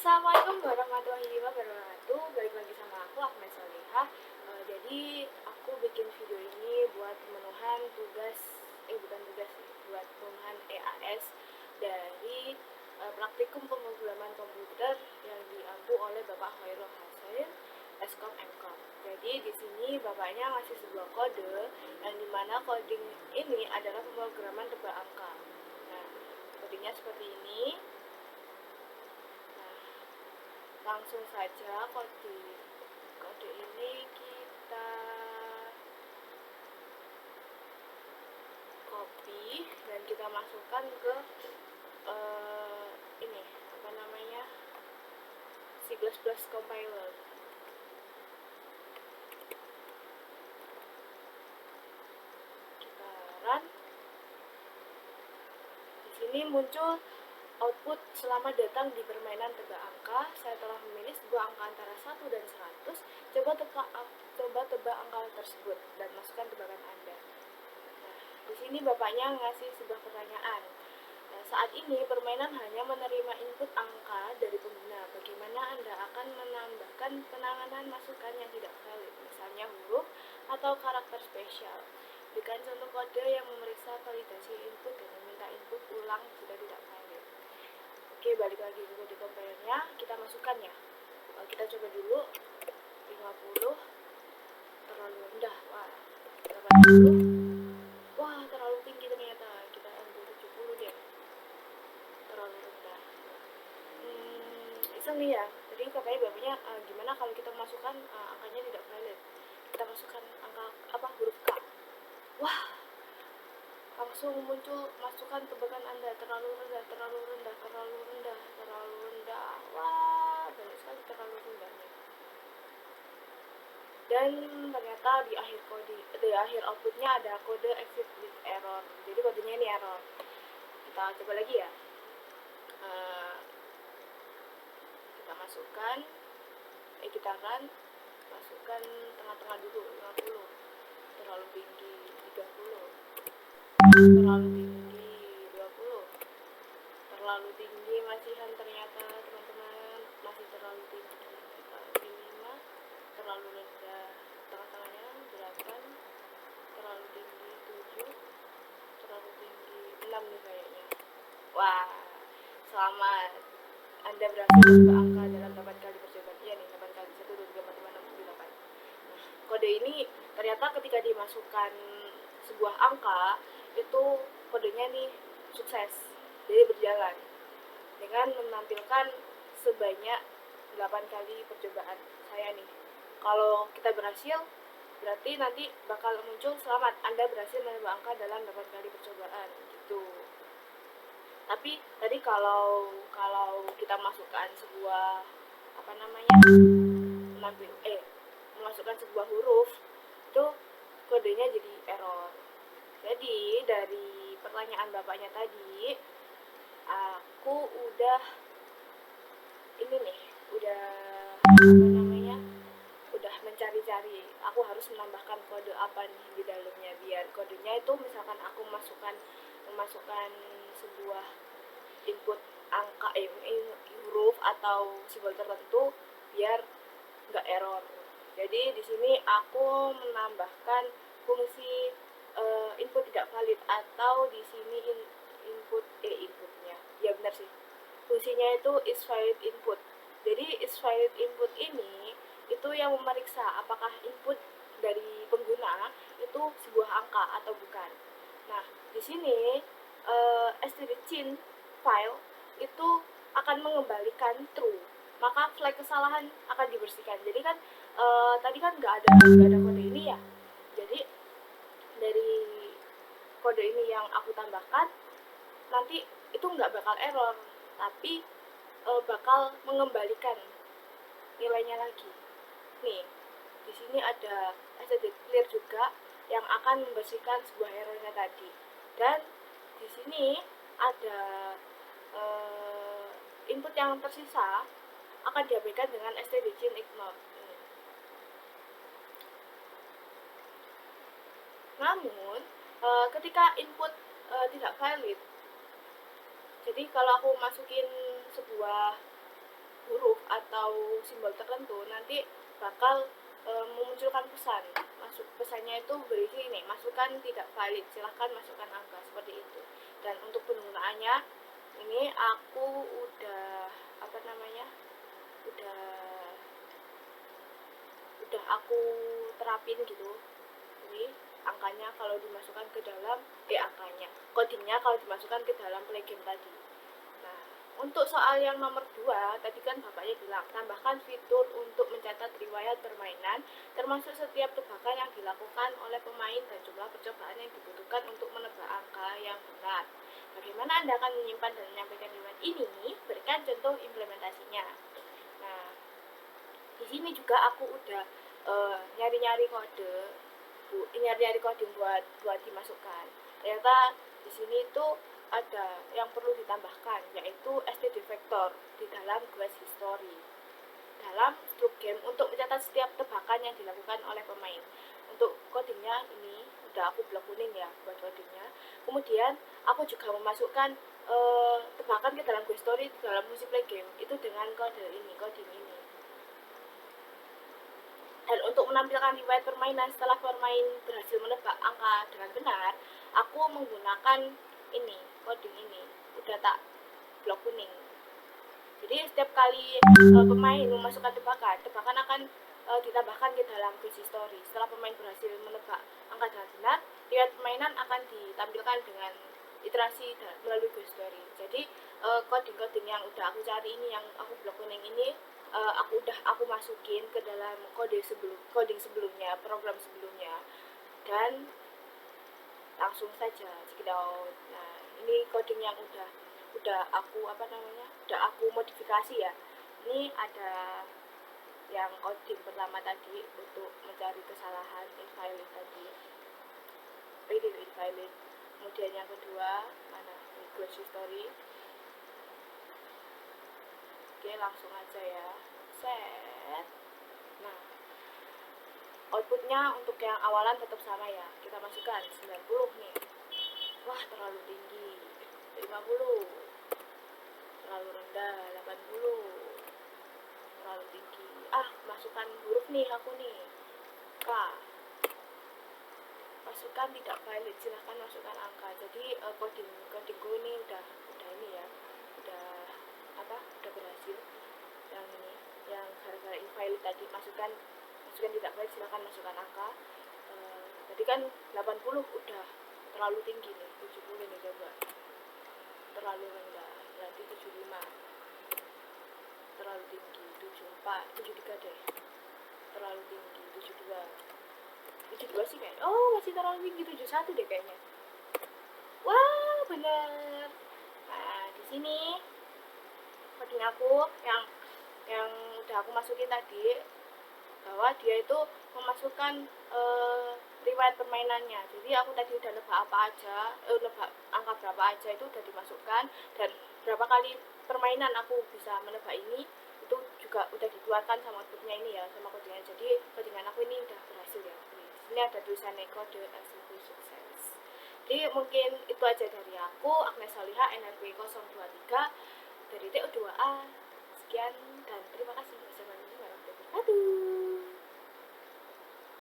Assalamualaikum warahmatullahi wabarakatuh. Balik lagi sama aku Ahmad Solihah. Jadi aku bikin video ini buat pemenuhan buat pemenuhan EAS dari praktikum pemrograman komputer yang diampu oleh Bapak Khairul Hasan, Eskom Mkom. Jadi di sini bapaknya ngasih sebuah kode yang dimana coding ini adalah pemrograman tebak angka. Nah, kodenya seperti ini. Langsung saja kode ini kita copy dan kita masukkan ke C++ compiler. Kita run. Di sini muncul output selamat datang di permainan tebak angka. Saya telah memilih sebuah angka antara 1 dan 100. Coba tebak angka tersebut dan masukkan tebakan Anda. Nah, di sini bapaknya ngasih sebuah pertanyaan. Saat ini permainan hanya menerima input angka dari pengguna. Bagaimana Anda akan menambahkan penanganan masukan yang tidak valid, misalnya huruf atau karakter spesial? Berikan contoh kode yang memeriksa validasi input dan meminta input ulang jika tidak valid. Oke, balik lagi ke kode compilernya, kita masukkannya. Kita coba dulu. 50 terlalu rendah. Wah, 80. Wah, terlalu tinggi ternyata. Kita ambil 70 deh. Terlalu rendah. Iseng nih ya. Jadi katanya bapaknya gimana kalau kita masukkan angkanya tidak valid. Kita masukkan angka huruf K. Wah, langsung muncul masukan tebakan Anda terlalu rendah. Wah, banyak sekali terlalu rendahnya. Dan ternyata di akhir outputnya ada kode exit with error. Jadi kodenya ini error. Kita coba lagi ya. Kita masukkan, kita run, masukkan tengah-tengah dulu, 50, terlalu tinggi, 30, terlalu tinggi, 20, terlalu tinggi masihan ternyata teman-teman, masih terlalu tinggi, 5, terlalu rendah, tengah-tengahnya 8, terlalu tinggi, 7, terlalu tinggi, 6 nih kayaknya. Wah, selamat, Anda berhasil menambah angka dalam 8 kali percobaan. Iya nih, 8 kali, 1, 2, 3, 4, 5, 6, 7, 8. Nah, kode ini ternyata ketika dimasukkan sebuah angka, itu kodenya nih sukses, jadi berjalan dengan menampilkan sebanyak 8 kali percobaan saya nih. Kalau kita berhasil, berarti nanti bakal muncul selamat, Anda berhasil menambah angka dalam 8 kali percobaan gitu. Tapi tadi kalau kita masukkan sebuah memasukkan sebuah huruf, itu kodenya jadi error. Jadi dari pertanyaan bapaknya tadi, aku udah mencari-cari. Aku harus menambahkan kode apa nih di dalamnya biar kodenya itu misalkan aku memasukkan sebuah input angka huruf atau simbol tertentu biar nggak error. Jadi di sini aku menambahkan fungsi input tidak valid, atau di sini inputnya. Ya benar sih. Fungsinya itu isValid input. Jadi isValid input ini itu yang memeriksa apakah input dari pengguna itu sebuah angka atau bukan. Nah, di sini stdcin file itu akan mengembalikan true, maka flag kesalahan akan dibersihkan. Jadi kan tadi kan nggak ada kode ini ya, jadi dari kode ini yang aku tambahkan nanti itu nggak bakal error, tapi bakal mengembalikan nilainya lagi. Nih, di sini ada stdclear juga yang akan membersihkan sebuah errornya tadi. Dan di sini ada input yang tersisa akan diabaikan dengan stdcin ignore. Namun ketika input tidak valid, jadi kalau aku masukin sebuah huruf atau simbol tertentu nanti bakal memunculkan pesannya itu berisi ini, masukkan tidak valid, silahkan masukkan angka, seperti itu. Dan untuk penggunaannya ini aku udah udah aku terapin gitu. Jadi angkanya kalau dimasukkan ke dalam codingnya kalau dimasukkan ke dalam playgame tadi. Nah, untuk soal yang nomor 2 tadi kan bapaknya bilang tambahkan fitur untuk mencatat riwayat permainan termasuk setiap tebakan yang dilakukan oleh pemain dan jumlah percobaan yang dibutuhkan untuk menebak angka yang benar. Bagaimana Anda akan menyimpan dan menyampaikan riwayat ini? Berikan contoh implementasinya. Nah, di sini juga aku udah nyari-nyari coding buat dimasukkan. Ternyata di sini itu ada yang perlu ditambahkan, yaitu std vector di dalam quest history dalam struct game untuk mencatat setiap tebakan yang dilakukan oleh pemain. Untuk codingnya ini udah aku blok kuning ya buat codingnya. Kemudian aku juga memasukkan tebakan ke dalam quest story di dalam multiplayer game itu dengan coding ini. Dan untuk menampilkan riwayat permainan setelah pemain berhasil menebak angka dengan benar, aku menggunakan coding ini udah tak blok kuning. Jadi setiap kali pemain memasukkan tebakan akan ditambahkan ke dalam quest story. Setelah pemain berhasil menebak angka dengan benar, riwayat permainan akan ditampilkan dengan iterasi melalui quest story. Jadi coding yang udah aku cari ini, yang aku blok kuning ini, aku masukin ke dalam coding sebelumnya, program sebelumnya, dan langsung saja check it out. Nah, ini coding yang udah aku modifikasi ya. Ini ada yang coding pertama tadi untuk mencari kesalahan invalid tadi, invalid. Kemudian yang kedua quest history. Oke, langsung aja ya, set. Nah, outputnya untuk yang awalan tetap sama ya, kita masukkan 90 nih. Wah, terlalu tinggi. 50 terlalu rendah. 80 terlalu tinggi. Masukkan huruf nih aku nih, K. Masukkan tidak valid, silahkan masukkan angka. Jadi codingku ini udah ini ya, udah berhasil. Yang ini, yang gara-gara invalid tadi, masukkan tidak valid, silahkan masukkan angka. Tadi kan 80 udah terlalu tinggi nih, 70 nih coba. Terlalu rendah, berarti 75. Terlalu tinggi, 73 deh. Terlalu tinggi, 72 sih kayaknya. Oh, masih terlalu tinggi, 71 deh kayaknya. Wah, bener. Nah, di sini coding aku yang udah aku masukin tadi, bahwa dia itu memasukkan riwayat permainannya. Jadi aku tadi udah nebak angka berapa aja itu udah dimasukkan, dan berapa kali permainan aku bisa menebak ini itu juga udah dikeluarkan sama outputnya ini ya, sama codingnya. Jadi codingan aku ini udah berhasil ya. Ini ada tulisannya kode eksekusi sukses. Jadi mungkin itu aja dari aku, Agnes Soliha, NRB 023 dari TU2A. Sekian dan terima kasih.